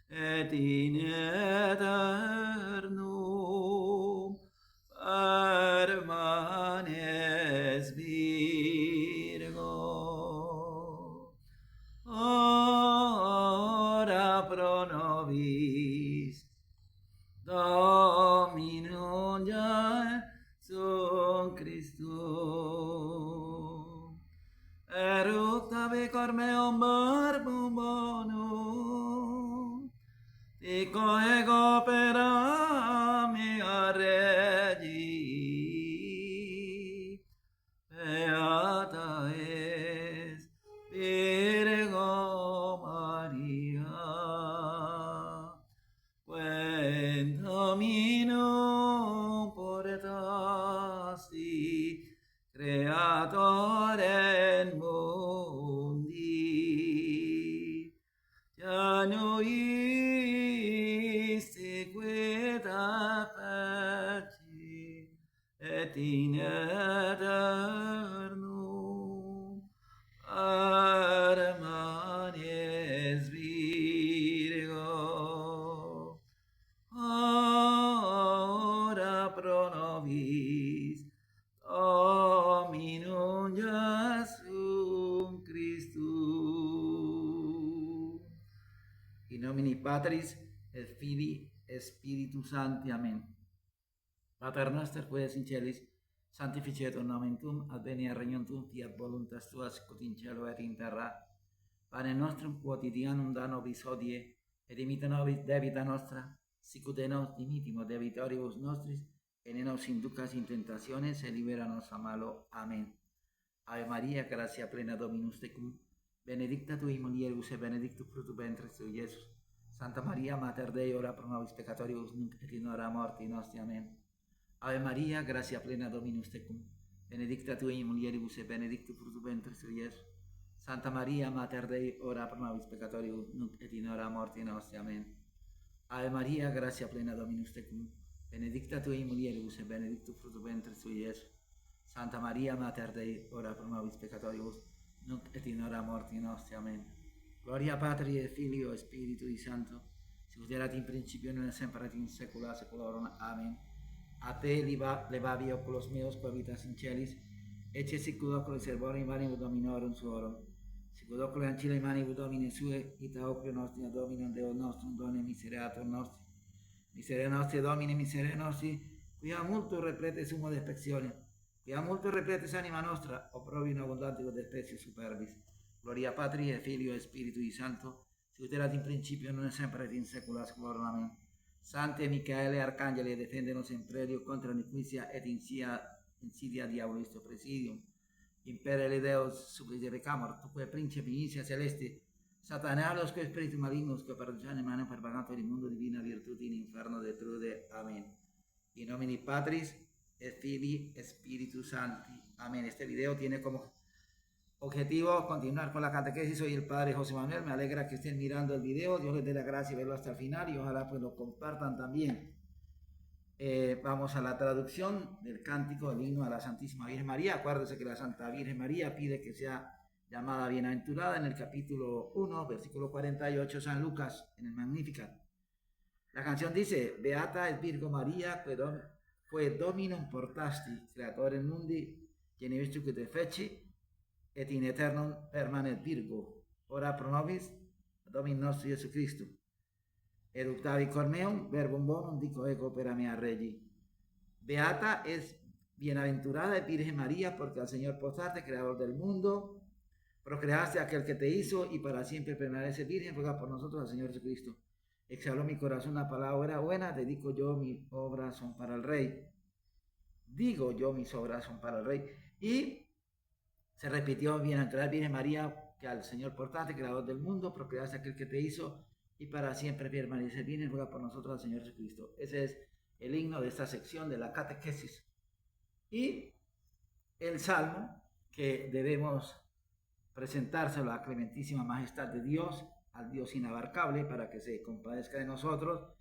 et in aeternum permanes Virgo. Ora pro nobis Dominum Jesum Christum. Eructavi cor meum verbum bonum, Dico ego per mea Regi, beata es Virgo Maria, quem Dominum potesti, creatorem mundi, januisti queta feci, et in aeternum permanes Virgo. Ora pro nobis Dominum Jesum Christum. In nomine Patris et Filii et Spiritus Sancti. Amen. Pater noster qui es in celis, sanctificetur nomen tuum, adveniat regnum tuum, fiat voluntas tua sicut in cielo et in terra. Panem nostrum quotidianum da nobis hodie, et dimite nobis debita nostra, sicut et nos dimittimus debitoribus nostris, et ne nos inducas in tentationes, et libera nos a malo. Amen. Ave Maria, gratia plena Dominus tecum, benedicta tui mulieribus et benedictus fructus ventris tui, Iesus. Santa Maria, Mater Dei, ora pro nobis peccatoribus, nunc et in hora mortis nostri. Amen. Ave Maria, gratia plena Dominus tecum, benedicta tui mulieribus et benedictus fructus ventris tui, Iesus. Santa Maria, Mater Dei, ora pro nobis peccatoribus, nunc et in hora mortis nostri. Amen. Ave Maria, gratia plena Dominus tecum, benedicta tui mulieribus et benedictus fructus ventris tui, Iesus. Santa Maria, Mater Dei, ora pro nobis peccatoribus, nunc et in hora mortis nostri. Amen. Gloria Patri et Filio et Spiritui Sancto, sicut erat in principio et semper et in saecula saeculorum. Amen. A te levavi oculos meos, quo habitas in celis, ecce sicut oculi servore in manibus Dominorum suorum, sicut oculi ancilla in manibus Domine sue, ita opio nostri ad Dominum Deus nostrum done misereatur nostri. Miseria nostri, Domine, miseria nostri, quia multo replete sumo despectione, quia multo repletes anima nostra, opprobi in abundantico despecius superbis. Gloria Patri et Filio et Spiritui Sancto, sicut erat in principio non semper et in saecula saeculorum. Amen. Sante Michaele Arcangeli, defendenos in predio contra iniquitia et insidia diabolisto presidium. Imperele Deus suplicere camor, tuque principi initia celesti, Satanalos que spiritus malignos que perducane mano per pagato il mundo divina virtute in inferno detrude. Amen. In nomine Patris et Filii et Spiritus Sancti. Amén. Este video tiene como objetivo continuar con la catequesis. Soy el Padre José Manuel. Me alegra que estén mirando el video. Dios les dé la gracia y verlo hasta el final y ojalá pues lo compartan también. Vamos a la traducción del cántico del himno a la Santísima Virgen María. Acuérdense que la Santa Virgen María pide que sea llamada bienaventurada en el capítulo 1, versículo 48, San Lucas, en el Magnificat. La canción dice: Beata es Virgo María, que Dominum portasti, creatorem mundi, genevistu que te feci, et in aeternum permanet Virgo, ora pro nobis, Domin nostri Iesu Christu. Eructavi cor meum, verbum bonum, dico ego per mea Regi. Beata es bienaventurada es Virgen María, porque al Señor postraste, creador del mundo, procreaste a aquel que te hizo y para siempre permanece virgen. Ruega por nosotros al Señor Jesucristo. Exhaló mi corazón una palabra buena, dedico yo mis obras son para el Rey. Digo yo mis obras son para el Rey. Y se repitió: bienaventurada Virgen María, que al Señor portaste, creador del mundo, procreaste a aquel que te hizo y para siempre permanece virgen. Ruega por nosotros al Señor Jesucristo. Ese es el himno de esta sección de la catequesis. Y el salmo que debemos presentárselo a la clementísima majestad de Dios, al Dios inabarcable, para que se compadezca de nosotros,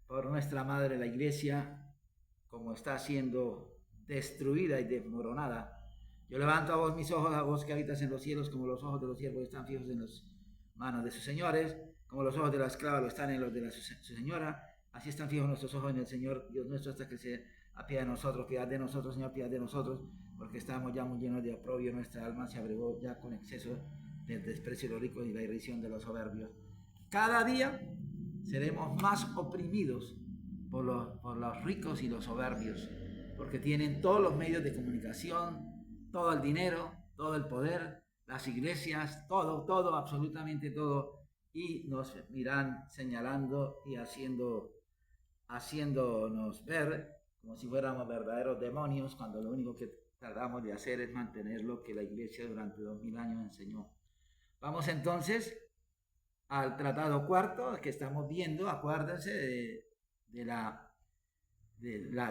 por nuestra Madre la Iglesia, como está siendo destruida y desmoronada. Yo levanto a vos mis ojos, a vos que habitas en los cielos, como los ojos de los siervos están fijos en las manos de sus señores. Como los ojos de la esclava lo están en los de su señora, así están fijos nuestros ojos en el Señor, Dios nuestro, hasta que se apiade de nosotros, piedad de nosotros, Señor, piedad de nosotros, porque estamos ya muy llenos de oprobio, nuestra alma se abrevó ya con exceso del desprecio de los ricos y la irrisión de los soberbios. Cada día seremos más oprimidos por los ricos y los soberbios, porque tienen todos los medios de comunicación, todo el dinero, todo el poder, las iglesias, todo, absolutamente todo, y nos irán señalando y haciéndonos ver como si fuéramos verdaderos demonios, cuando lo único que tratamos de hacer es mantener lo que la iglesia durante 2000 años enseñó. Vamos entonces al tratado cuarto que estamos viendo. Acuérdense de la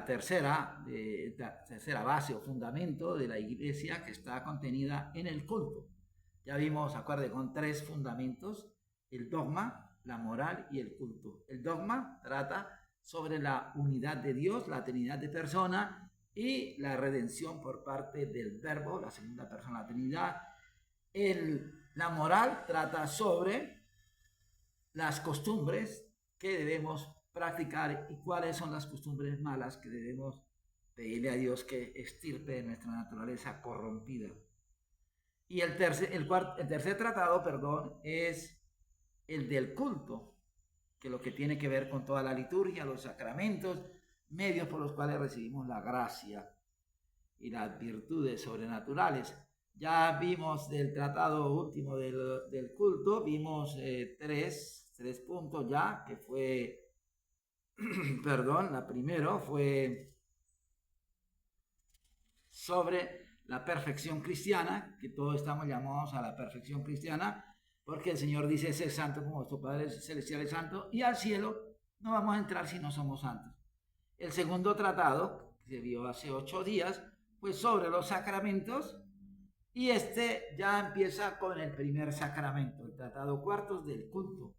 tercera base o fundamento de la iglesia, que está contenida en el culto. Ya vimos, acuérdense, con 3 fundamentos: el dogma, la moral y el culto. El dogma trata sobre la unidad de Dios, la Trinidad de persona y la redención por parte del Verbo, la segunda persona de la Trinidad. La moral trata sobre las costumbres que debemos practicar y cuáles son las costumbres malas que debemos pedirle a Dios que extirpe de nuestra naturaleza corrompida. Y el tercer tratado, es el del culto, que lo que tiene que ver con toda la liturgia, los sacramentos, medios por los cuales recibimos la gracia y las virtudes sobrenaturales. Ya vimos del tratado último del culto, vimos 3 puntos ya, que fue, la primera fue sobre la perfección cristiana, que todos estamos llamados a la perfección cristiana, porque el Señor dice: ser santo como vuestro Padre Celestial es santo, y al cielo no vamos a entrar si no somos santos. El segundo tratado, que se vio hace 8 días, pues sobre los sacramentos, y ya empieza con el primer sacramento, el tratado cuartos del culto.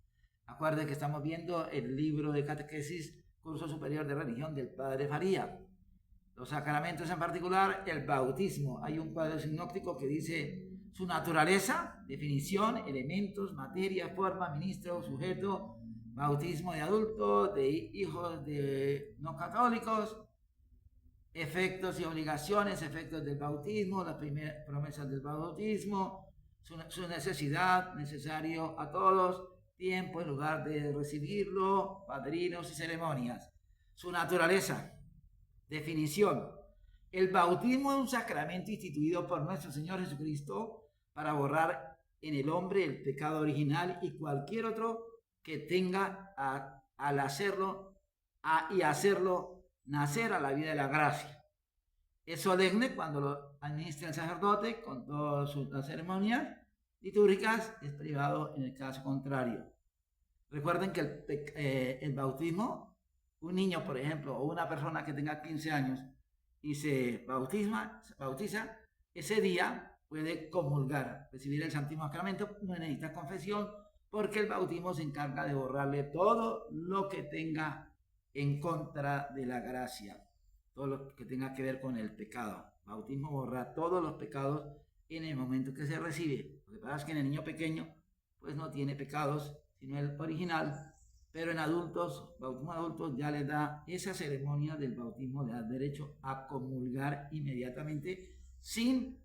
Acuérdense que estamos viendo el libro de catequesis, curso superior de religión del Padre Faría. Los sacramentos, en particular el bautismo. Hay un cuadro sinóptico que dice su naturaleza, definición, elementos, materia, forma, ministro, sujeto, bautismo de adultos, de hijos de no católicos, efectos y obligaciones, efectos del bautismo, las primeras promesas del bautismo, su necesidad, necesario a todos, tiempo y lugar de recibirlo, padrinos y ceremonias. Su naturaleza, definición: el bautismo es un sacramento instituido por nuestro Señor Jesucristo para borrar en el hombre el pecado original y cualquier otro que tenga al hacerlo y hacerlo nacer a la vida de la gracia. Es solemne cuando lo administra el sacerdote con todas las ceremonias litúrgicas, es privado en el caso contrario. Recuerden que el bautismo, un niño, por ejemplo, o una persona que tenga 15 años y se bautiza, ese día puede comulgar, recibir el Santísimo Sacramento, no necesita confesión, porque el bautismo se encarga de borrarle todo lo que tenga en contra de la gracia, todo lo que tenga que ver con el pecado. El bautismo borra todos los pecados en el momento que se recibe. Lo que pasa es que en el niño pequeño pues no tiene pecados sino el original, pero en adultos, bautismo de adultos, ya les da esa ceremonia del bautismo, le da derecho a comulgar inmediatamente sin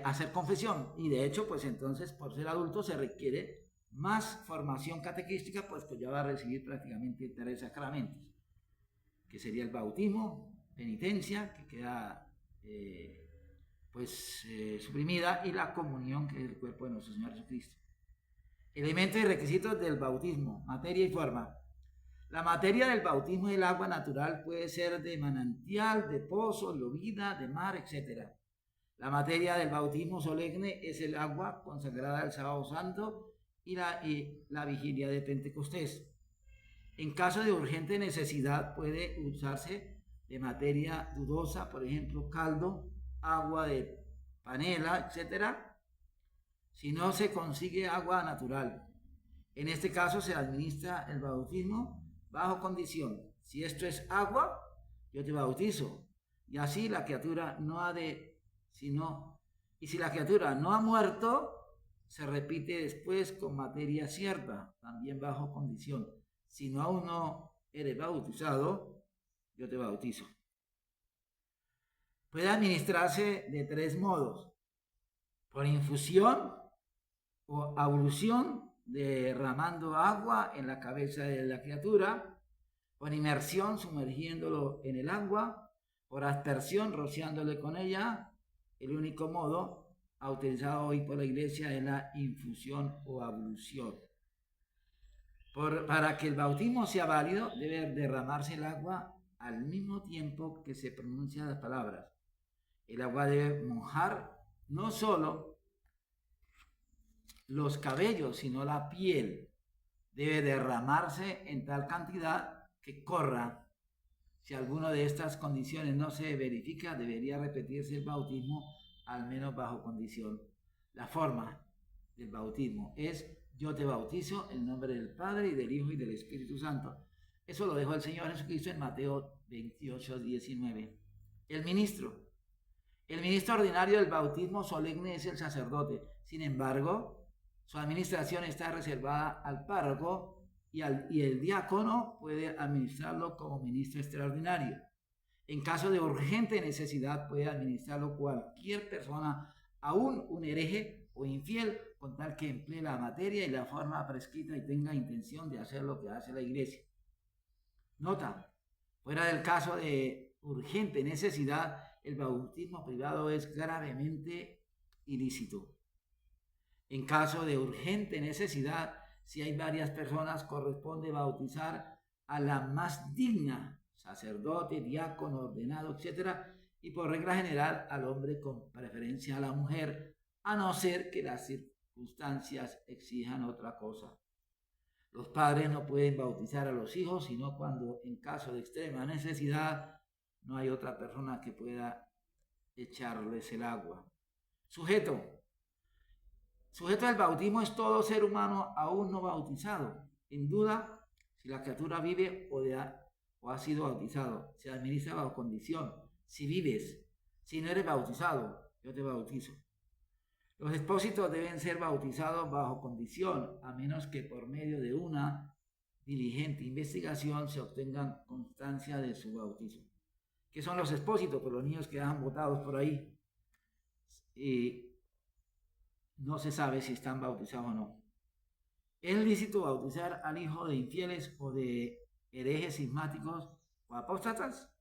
hacer confesión. Y de hecho, pues entonces, por ser adulto se requiere más formación catequística, pues que ya va a recibir prácticamente 3 sacramentos, que sería el bautismo, penitencia, que queda suprimida, y la comunión, que es el cuerpo de nuestro Señor Jesucristo. Elementos y requisitos del bautismo: materia y forma. La materia del bautismo es el agua natural, puede ser de manantial, de pozo, llovida, de mar, etc. La materia del bautismo solemne es el agua consagrada al sábado santo y la vigilia de Pentecostés. En caso de urgente necesidad puede usarse de materia dudosa, por ejemplo, caldo, agua de panela, etc., si no se consigue agua natural. En este caso se administra el bautismo bajo condición: si esto es agua, yo te bautizo, y así la criatura no ha de, y si la criatura no ha muerto, se repite después con materia cierta, también bajo condición. Si no aún no eres bautizado, yo te bautizo. Puede administrarse de 3 modos: por infusión o ablución, derramando agua en la cabeza de la criatura; por inmersión, sumergiéndolo en el agua; por aspersión, rociándole con ella. El único modo utilizado hoy por la iglesia es la infusión o ablución. Para que el bautismo sea válido, debe derramarse el agua al mismo tiempo que se pronuncian las palabras. El agua debe mojar no solo los cabellos, sino la piel. Debe derramarse en tal cantidad que corra. Si alguna de estas condiciones no se verifica, debería repetirse el bautismo, al menos bajo condición. La forma del bautismo es: yo te bautizo en el nombre del Padre, y del Hijo, y del Espíritu Santo. Eso lo dejó el Señor Jesucristo en Mateo 28:19. El ministro ordinario del bautismo solemne es el sacerdote. Sin embargo, su administración está reservada al párroco, y el diácono puede administrarlo como ministro extraordinario. En caso de urgente necesidad, puede administrarlo cualquier persona, aún un hereje o infiel, con tal que emplee la materia y la forma prescrita y tenga intención de hacer lo que hace la iglesia. Nota: fuera del caso de urgente necesidad, el bautismo privado es gravemente ilícito. En caso de urgente necesidad, si hay varias personas, corresponde bautizar a la más digna, sacerdote, diácono, ordenado, etc., y por regla general al hombre, con preferencia a la mujer, a no ser que las circunstancias exijan otra cosa. Los padres no pueden bautizar a los hijos, sino cuando, en caso de extrema necesidad, no hay otra persona que pueda echarles el agua. Sujeto del bautismo es todo ser humano aún no bautizado. En duda si la criatura vive o ha sido bautizado. Se administra bajo condición: si vives. Si no eres bautizado, yo te bautizo. Los expósitos deben ser bautizados bajo condición, a menos que por medio de una diligente investigación se obtengan constancia de su bautismo. ¿Qué son los expósitos? Pues los niños que dejan botados por ahí. No se sabe si están bautizados o no. ¿Es lícito bautizar al hijo de infieles o de herejes cismáticos o apóstatas?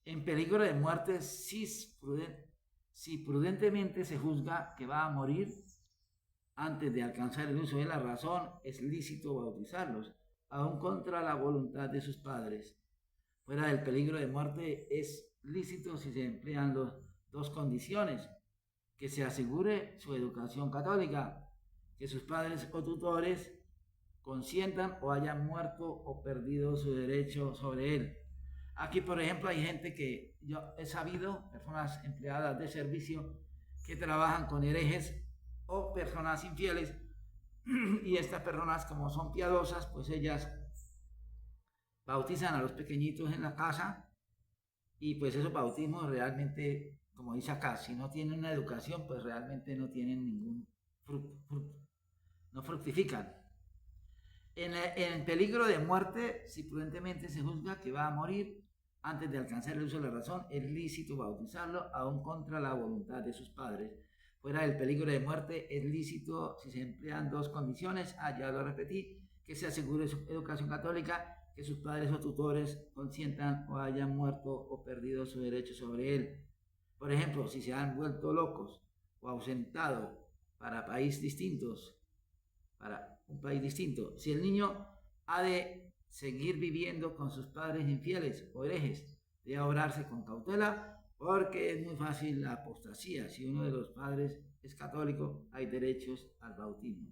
En peligro de muerte, si prudentemente se juzga que va a morir antes de alcanzar el uso de la razón, es lícito bautizarlos, aun contra la voluntad de sus padres. Fuera del peligro de muerte, es lícito si se emplean las 2 condiciones: que se asegure su educación católica, que sus padres o tutores consientan o hayan muerto o perdido su derecho sobre él. Aquí, por ejemplo, hay gente que yo he sabido, personas empleadas de servicio, que trabajan con herejes o personas infieles, y estas personas, como son piadosas, pues ellas bautizan a los pequeñitos en la casa, y pues esos bautismos realmente, como dice acá, si no tienen una educación, pues realmente no tienen ningún fruto, no fructifican. En peligro de muerte, si prudentemente se juzga que va a morir antes de alcanzar el uso de la razón, es lícito bautizarlo, aun contra la voluntad de sus padres. Fuera del peligro de muerte, es lícito si se emplean 2 condiciones: ya lo repetí, que se asegure su educación católica, que sus padres o tutores consientan o hayan muerto o perdido su derecho sobre él. Por ejemplo, si se han vuelto locos o ausentado para un país distinto, si el niño ha de seguir viviendo con sus padres infieles o herejes, debe obrarse con cautela, porque es muy fácil la apostasía. Si uno de los padres es católico, hay derecho al bautismo.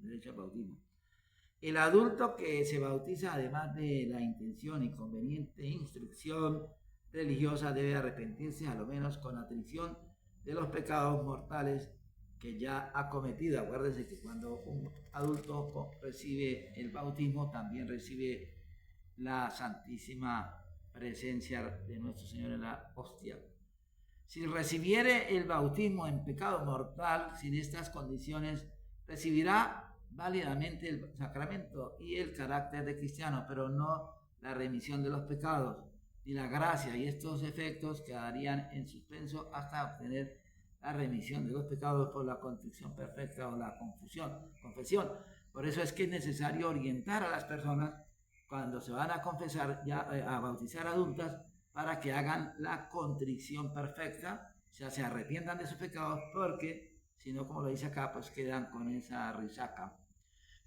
El adulto que se bautiza, además de la intención y conveniente instrucción religiosa, debe arrepentirse, a lo menos con atrición, de los pecados mortales que ya ha cometido. Acuérdense que cuando un adulto recibe el bautismo, también recibe la santísima presencia de nuestro Señor en la hostia. Si recibiere el bautismo en pecado mortal, sin estas condiciones recibirá válidamente el sacramento y el carácter de cristiano, pero no la remisión de los pecados ni la gracia, y estos efectos quedarían en suspenso hasta obtener la remisión de los pecados por la contrición perfecta o la confesión. Por eso es que es necesario orientar a las personas cuando se van a confesar, ya a bautizar adultas, para que hagan la contrición perfecta, o sea, se arrepientan de sus pecados, porque si no, como lo dice acá, pues quedan con esa risaca.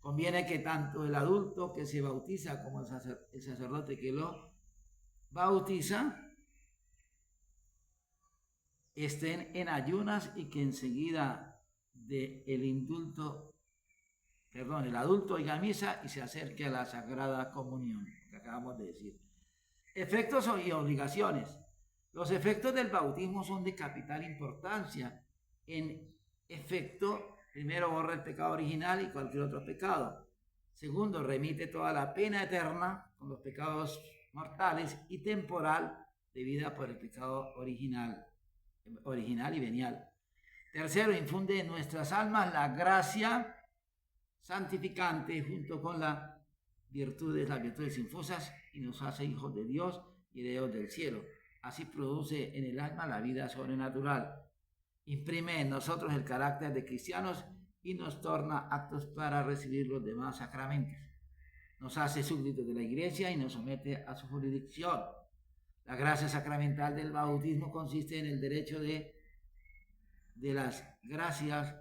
Conviene que tanto el adulto que se bautiza como el sacerdote que lo bautiza estén en ayunas y que enseguida el adulto oiga misa y se acerque a la Sagrada Comunión, que acabamos de decir. Efectos y obligaciones. Los efectos del bautismo son de capital importancia. En efecto, primero borra el pecado original y cualquier otro pecado. Segundo, remite toda la pena eterna con los pecados mortales y temporal debida por el pecado original y venial. Tercero, infunde en nuestras almas la gracia santificante junto con las virtudes infusas, y nos hace hijos de Dios y herederos del cielo. Así produce en el alma la vida sobrenatural. Imprime en nosotros el carácter de cristianos y nos torna aptos para recibir los demás sacramentos. Nos hace súbditos de la Iglesia y nos somete a su jurisdicción. La gracia sacramental del bautismo consiste en el derecho de las gracias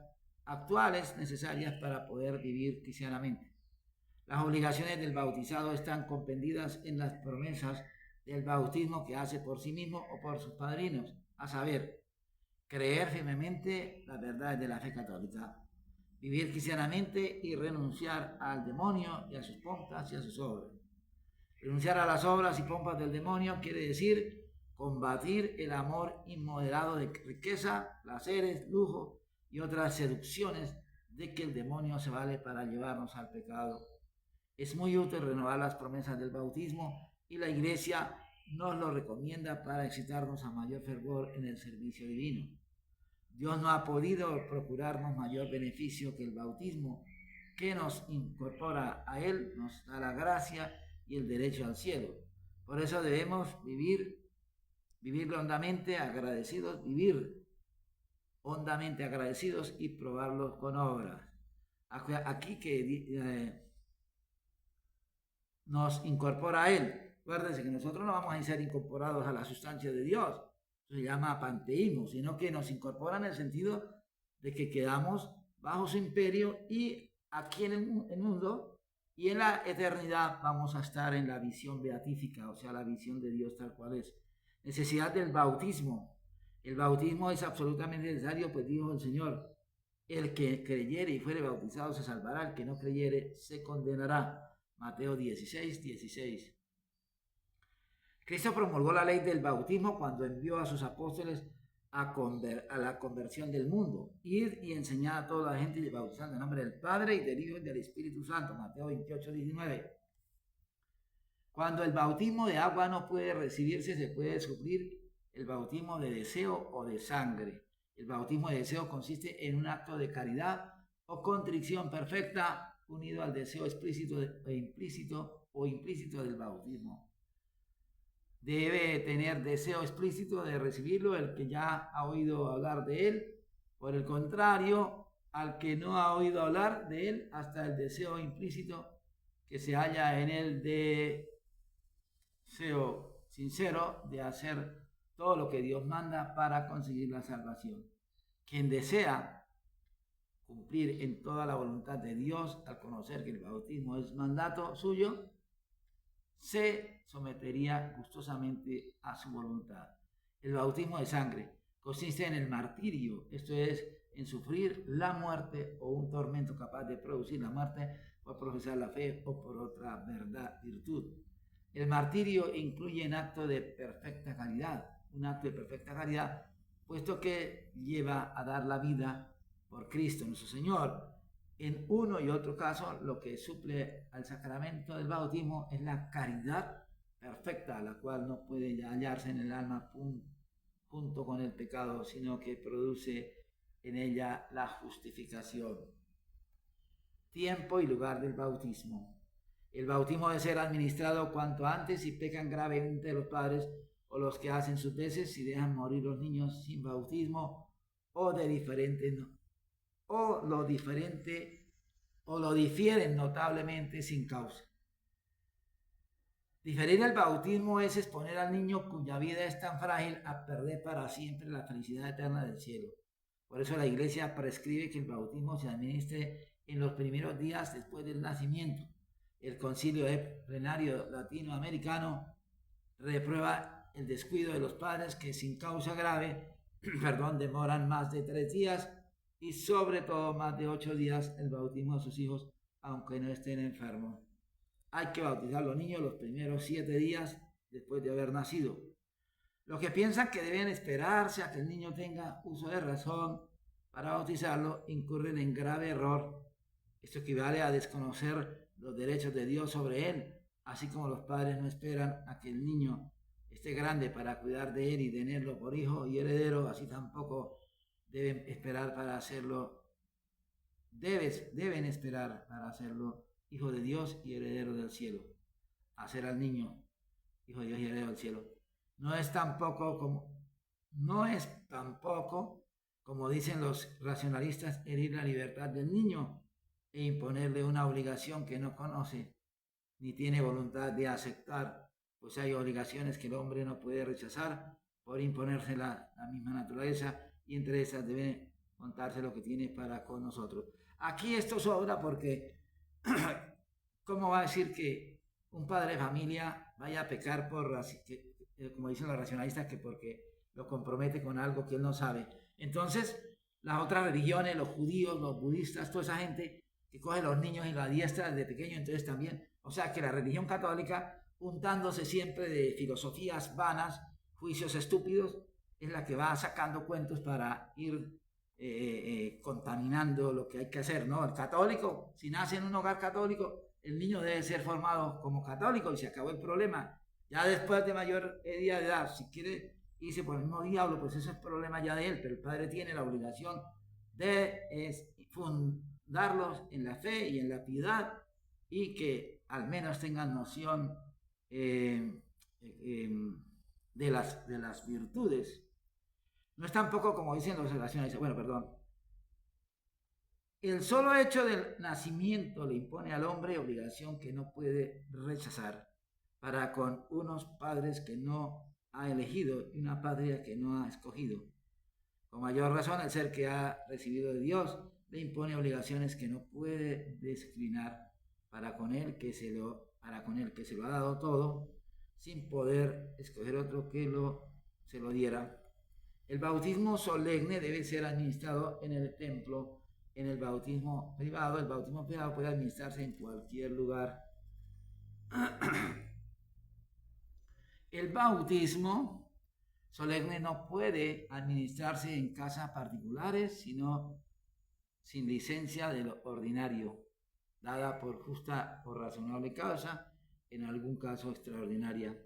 actuales necesarias para poder vivir cristianamente. Las obligaciones del bautizado están comprendidas en las promesas del bautismo que hace por sí mismo o por sus padrinos, a saber, creer firmemente las verdades de la fe católica, vivir cristianamente y renunciar al demonio y a sus pompas y a sus obras. Renunciar a las obras y pompas del demonio quiere decir combatir el amor inmoderado de riqueza, placeres, lujo y otras seducciones de que el demonio se vale para llevarnos al pecado. Es muy útil renovar las promesas del bautismo y la Iglesia nos lo recomienda para excitarnos a mayor fervor en el servicio divino. Dios no ha podido procurarnos mayor beneficio que el bautismo, que nos incorpora a Él, nos da la gracia y el derecho al cielo. Por eso debemos vivir hondamente agradecidos, y probarlos con obras. Aquí que nos incorpora a Él. Acuérdense que nosotros no vamos a ser incorporados a la sustancia de Dios. Eso se llama panteísmo, sino que nos incorpora en el sentido de que quedamos bajo su imperio y aquí en el mundo y en la eternidad vamos a estar en la visión beatífica, o sea, la visión de Dios tal cual es. Necesidad del bautismo. El bautismo es absolutamente necesario, pues dijo el Señor, el que creyere y fuere bautizado se salvará, el que no creyere se condenará. Mateo 16:16. Cristo promulgó la ley del bautismo cuando envió a sus apóstoles a la conversión del mundo. Ir y enseñar a toda la gente bautizando en nombre del Padre y del Hijo y del Espíritu Santo. Mateo 28:19. Cuando el bautismo de agua no puede recibirse, se puede sufrir el bautismo de deseo o de sangre. El bautismo de deseo consiste en un acto de caridad o contrición perfecta unido al deseo explícito o implícito del bautismo. Debe tener deseo explícito de recibirlo el que ya ha oído hablar de él. Por el contrario, al que no ha oído hablar de él, hasta el deseo implícito que se halla en el deseo sincero de hacer todo lo que Dios manda para conseguir la salvación. Quien desea cumplir en toda la voluntad de Dios, al conocer que el bautismo es mandato suyo, se sometería gustosamente a su voluntad. El bautismo de sangre consiste en el martirio, esto es, en sufrir la muerte o un tormento capaz de producir la muerte por profesar la fe o por otra virtud. El martirio incluye un acto de perfecta caridad, puesto que lleva a dar la vida por Cristo nuestro Señor. En uno y otro caso, lo que suple al sacramento del bautismo es la caridad perfecta, la cual no puede hallarse en el alma junto con el pecado, sino que produce en ella la justificación. tiempo y lugar del bautismo. El bautismo debe ser administrado cuanto antes si pecan gravemente los padres o los que hacen sus veces, si dejan morir los niños sin bautismo o de diferente o lo difieren notablemente sin causa. Diferir el bautismo es exponer al niño cuya vida es tan frágil a perder para siempre la felicidad eterna del cielo. Por eso la Iglesia prescribe que el bautismo se administre en los primeros días después del nacimiento. El Concilio Plenario Latinoamericano reprueba el descuido de los padres que sin causa grave, demoran más de 3 días y sobre todo más de 8 días el bautismo de sus hijos, aunque no estén enfermos. Hay que bautizar a los niños los primeros 7 días después de haber nacido. Los que piensan que deben esperarse a que el niño tenga uso de razón para bautizarlo incurren en grave error. Esto equivale a desconocer los derechos de Dios sobre él, así como los padres no esperan a que el niño esté grande para cuidar de él y tenerlo por hijo y heredero, así tampoco deben esperar para hacerlo. Deben esperar para hacerlo hijo de Dios y heredero del cielo. Hacer al niño hijo de Dios y heredero del cielo. No es tampoco, como dicen los racionalistas, herir la libertad del niño e imponerle una obligación que no conoce ni tiene voluntad de aceptar, pues hay obligaciones que el hombre no puede rechazar por imponerse la misma naturaleza, y entre esas debe contarse lo que tiene para con nosotros. Aquí esto sobra porque ¿cómo va a decir que un padre de familia vaya a pecar como dicen los racionalistas, que porque lo compromete con algo que él no sabe? Entonces, las otras religiones, los judíos, los budistas, toda esa gente que coge a los niños y la adiestra desde pequeño, entonces también, o sea que la religión católica, untándose siempre de filosofías vanas, juicios estúpidos, es la que va sacando cuentos para ir contaminando lo que hay que hacer, ¿no? El católico, si nace en un hogar católico, el niño debe ser formado como católico y se acabó el problema. Ya después de mayor de edad, si quiere irse por el mismo diablo, pues eso es problema ya de él, pero el padre tiene la obligación de fundarlos en la fe y en la piedad, y que al menos tengan noción de las virtudes. No es tampoco como dicen los relaciones. El solo hecho del nacimiento le impone al hombre obligación que no puede rechazar para con unos padres que no ha elegido y una patria que no ha escogido. Con mayor razón, el ser que ha recibido de Dios le impone obligaciones que no puede declinar para con él que se lo ha dado todo, sin poder escoger otro que se lo diera. El bautismo solemne debe ser administrado en el templo. En el bautismo privado puede administrarse en cualquier lugar. El bautismo solemne no puede administrarse en casas particulares, sino sin licencia de lo ordinario, dada por justa o razonable causa, en algún caso extraordinaria.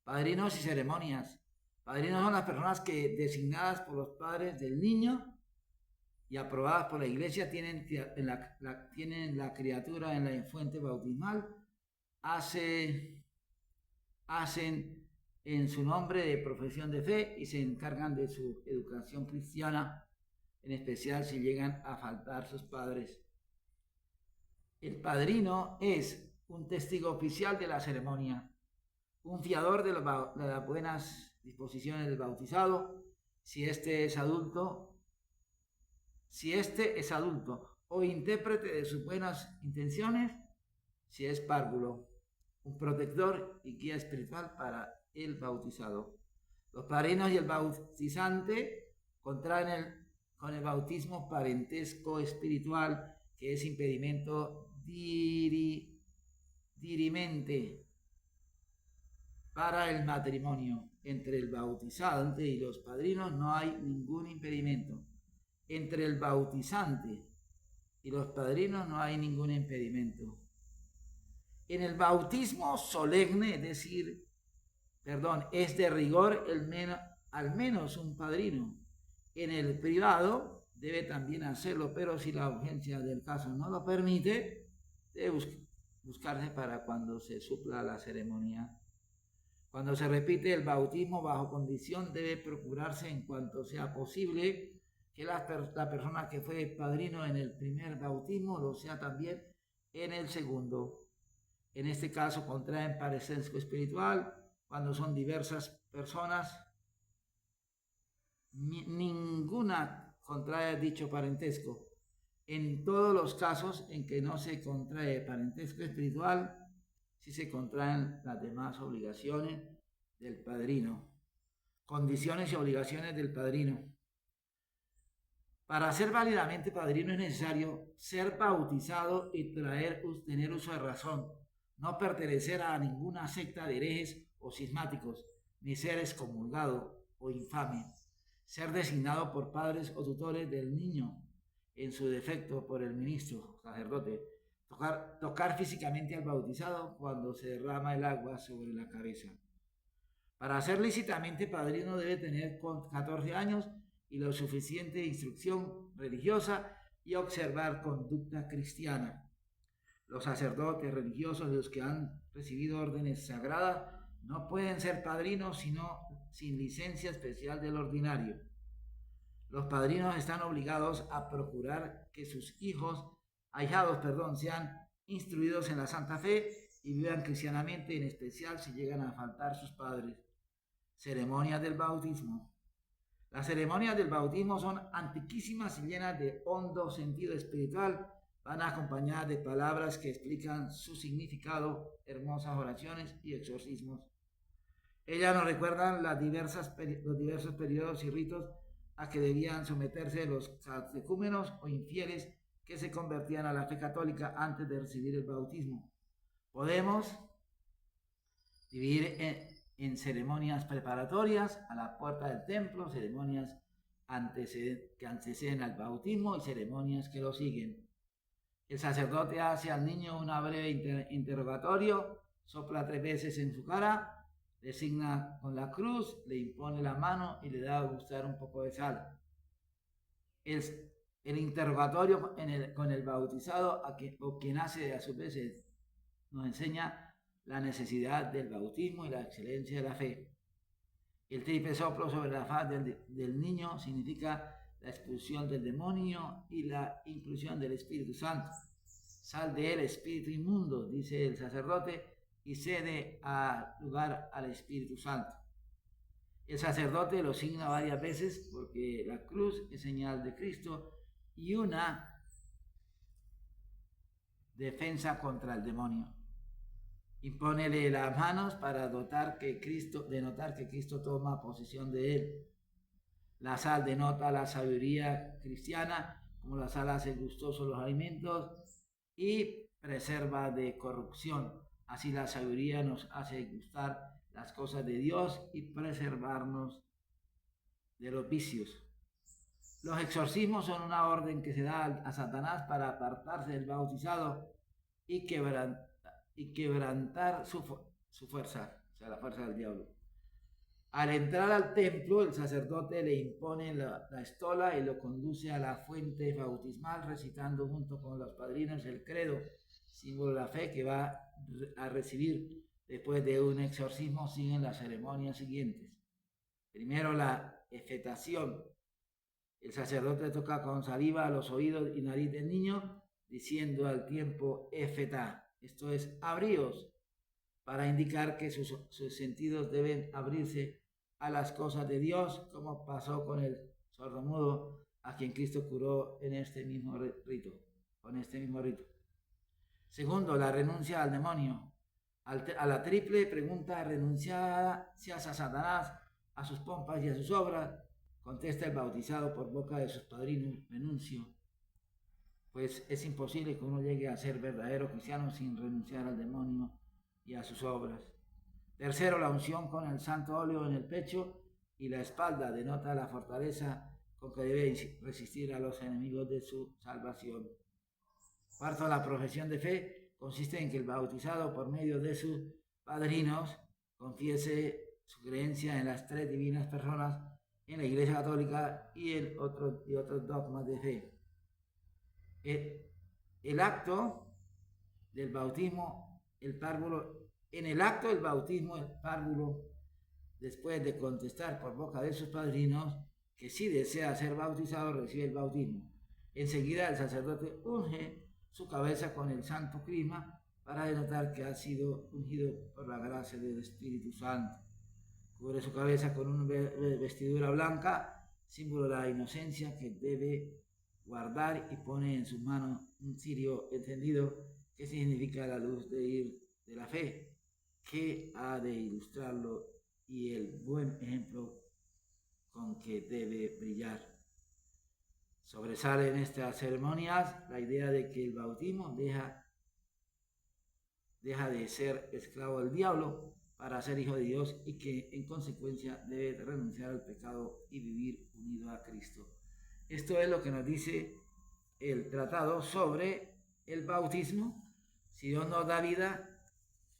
Padrinos y ceremonias. Padrinos son las personas que, designadas por los padres del niño y aprobadas por la Iglesia, tienen la criatura en la fuente bautismal, hacen en su nombre de profesión de fe y se encargan de su educación cristiana, en especial si llegan a faltar sus padres. El padrino es un testigo oficial de la ceremonia, un fiador de las buenas disposiciones del bautizado, si este es adulto, o intérprete de sus buenas intenciones, si es párvulo, un protector y guía espiritual para el bautizado. Los padrinos y el bautizante contraen con el bautismo parentesco espiritual, que es impedimento dirimente para el matrimonio. Entre el bautizante y los padrinos no hay ningún impedimento. Entre el bautizante y los padrinos no hay ningún impedimento. En el bautismo solemne, es de rigor al menos un padrino. En el privado debe también hacerlo, pero si la urgencia del caso no lo permite, debe buscarse para cuando se supla la ceremonia. Cuando se repite el bautismo bajo condición, debe procurarse en cuanto sea posible que la persona que fue padrino en el primer bautismo lo sea también en el segundo. En este caso contraen parentesco espiritual cuando son diversas personas. Ninguna contrae dicho parentesco. En todos los casos en que no se contrae parentesco espiritual, sí se contraen las demás obligaciones del padrino. Condiciones y obligaciones del padrino. Para ser válidamente padrino es necesario ser bautizado y tener uso de razón, no pertenecer a ninguna secta de herejes o cismáticos, ni ser excomulgado o infame, ser designado por padres o tutores del niño, en su defecto por el ministro, sacerdote, tocar físicamente al bautizado cuando se derrama el agua sobre la cabeza. Para ser lícitamente padrino debe tener 14 años y lo suficiente instrucción religiosa y observar conducta cristiana. Los sacerdotes religiosos, los que han recibido órdenes sagradas, no pueden ser padrinos sino sin licencia especial del ordinario. Los padrinos están obligados a procurar que sus ahijados, sean instruidos en la Santa Fe y vivan cristianamente, en especial si llegan a faltar sus padres. Ceremonia del bautismo. Las ceremonias del bautismo son antiquísimas y llenas de hondo sentido espiritual. Van acompañadas de palabras que explican su significado, hermosas oraciones y exorcismos. Ellas nos recuerdan los diversos periodos y ritos a que debían someterse los catecúmenos o infieles que se convertían a la fe católica antes de recibir el bautismo. Podemos dividir en ceremonias preparatorias a la puerta del templo, ceremonias que anteceden al bautismo y ceremonias que lo siguen. El sacerdote hace al niño una breve interrogatorio, sopla 3 veces en su cara, le signa con la cruz, le impone la mano y le da a gustar un poco de sal. El interrogatorio con el bautizado o quien hace a su vez nos enseña la necesidad del bautismo y la excelencia de la fe. El triple soplo sobre la faz del niño significa la expulsión del demonio y la inclusión del Espíritu Santo. Sal de él, espíritu inmundo, dice el sacerdote, y cede lugar al Espíritu Santo. El sacerdote lo signa varias veces porque la cruz es señal de Cristo y una defensa contra el demonio. Impónele las manos para denotar que Cristo toma posesión de él. La sal denota la sabiduría cristiana, como la sal hace gustosos los alimentos y preserva de corrupción. Así la sabiduría nos hace gustar las cosas de Dios y preservarnos de los vicios. Los exorcismos son una orden que se da a Satanás para apartarse del bautizado y quebrantar su fuerza, o sea, la fuerza del diablo. Al entrar al templo, el sacerdote le impone la estola y lo conduce a la fuente bautismal, recitando junto con los padrinos el credo, símbolo de la fe que va a recibir. Después de un exorcismo siguen las ceremonias siguientes. Primero, la efetación. El sacerdote toca con saliva los oídos y nariz del niño, diciendo al tiempo efetá, esto es, abríos, para indicar que sus sentidos deben abrirse a las cosas de Dios, como pasó con el sordomudo, a quien Cristo curó en este mismo rito, con este mismo rito. Segundo, la renuncia al demonio. A la triple pregunta renunciada a Satanás, a sus pompas y a sus obras, contesta el bautizado por boca de sus padrinos, renuncio. Pues es imposible que uno llegue a ser verdadero cristiano sin renunciar al demonio y a sus obras. Tercero, la unción con el santo óleo en el pecho y la espalda denota la fortaleza con que debe resistir a los enemigos de su salvación. Cuarto, la profesión de fe consiste en que el bautizado, por medio de sus padrinos, confiese su creencia en las 3 divinas personas en la Iglesia Católica y otros dogmas de fe. El acto del bautismo, el párvulo, en el acto del bautismo, el párvulo, después de contestar por boca de sus padrinos que si desea ser bautizado, recibe el bautismo. Enseguida el sacerdote unge su cabeza con el santo crisma para denotar que ha sido ungido por la gracia del Espíritu Santo. Cubre su cabeza con una vestidura blanca, símbolo de la inocencia que debe guardar, y pone en sus manos un cirio encendido que significa la luz de la fe, que ha de ilustrarlo, y el buen ejemplo con que debe brillar. Sobresale en estas ceremonias la idea de que el bautismo deja de ser esclavo del diablo para ser hijo de Dios, y que en consecuencia debe renunciar al pecado y vivir unido a Cristo. Esto es lo que nos dice el tratado sobre el bautismo. Si Dios nos da vida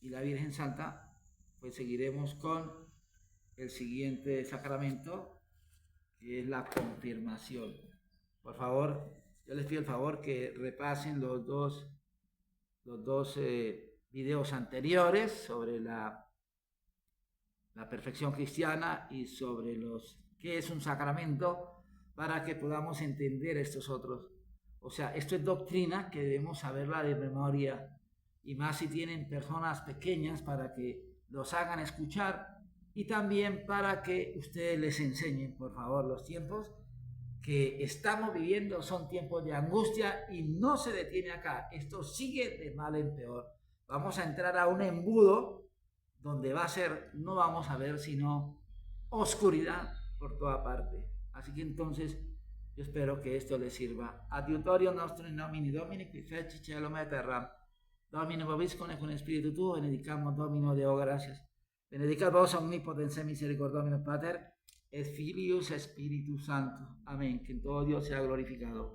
y la Virgen Santa, pues seguiremos con el siguiente sacramento, que es la confirmación. Por favor, yo les pido el favor que repasen los dos videos anteriores sobre la perfección cristiana y sobre qué es un sacramento, para que podamos entender estos otros. O sea, esto es doctrina que debemos saberla de memoria, y más si tienen personas pequeñas, para que los hagan escuchar, y también para que ustedes les enseñen. Por favor, los tiempos que estamos viviendo son tiempos de angustia y no se detiene acá. Esto sigue de mal en peor. Vamos a entrar a un embudo donde no vamos a ver sino oscuridad por toda parte. Así que entonces yo espero que esto les sirva. Adiutorio nostro in nomine Domini qui feci caelum et terram. Domine vobiscum et con spiritu tuo, benedicamo Domino Deo gracias. Benedicat vos omnipotens et misericordiae Pater et Filius Spiritus Sanctus. Amén. Que en todo Dios sea glorificado.